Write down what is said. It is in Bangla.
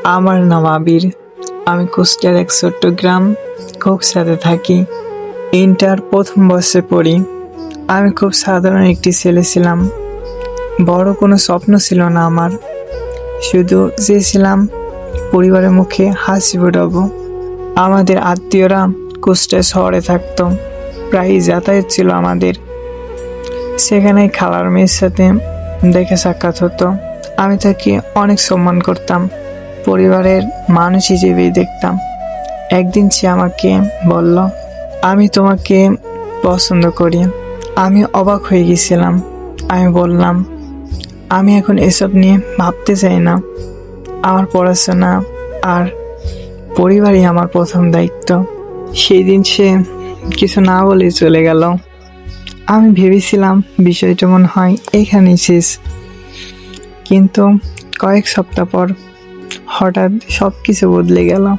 আমার নাম আবির। আমি কুষ্টিয়ার এক ছোট্ট গ্রাম ঘোকসাতে থাকি। ইন্টার প্রথম বর্ষে পড়ি। আমি খুব সাধারণ একটি ছেলে ছিলাম। বড় কোনো স্বপ্ন ছিল না আমার। শুধু চেয়েছিলাম পরিবারের মুখে হাসি ফোটাবো। আমাদের আত্মীয়রা কুষ্টিয়া শহরে থাকতো। প্রায়ই যাতায়াত ছিল আমাদের। সেখানে খালার মেয়ের সাথে দেখে সাক্ষাৎ হতো। আমি তাকে অনেক সম্মান করতাম, পরিবারের মানুষ হিসেবেই দেখতাম। একদিন সে আমাকে বলল, আমি তোমাকে পছন্দ করি। আমি অবাক হয়ে গেছিলাম। আমি বললাম, আমি এখন এসব নিয়ে ভাবতে চাই না। আমার পড়াশোনা আর পরিবারই আমার প্রথম দায়িত্ব। সেই দিন সে কিছু না বলে চলে গেল। আমি ভেবেছিলাম বিষয়টা মনে হয় এখানেই শেষ, কিন্তু কয়েক সপ্তাহ পর হঠাৎ সব কিছু বদলে গেল।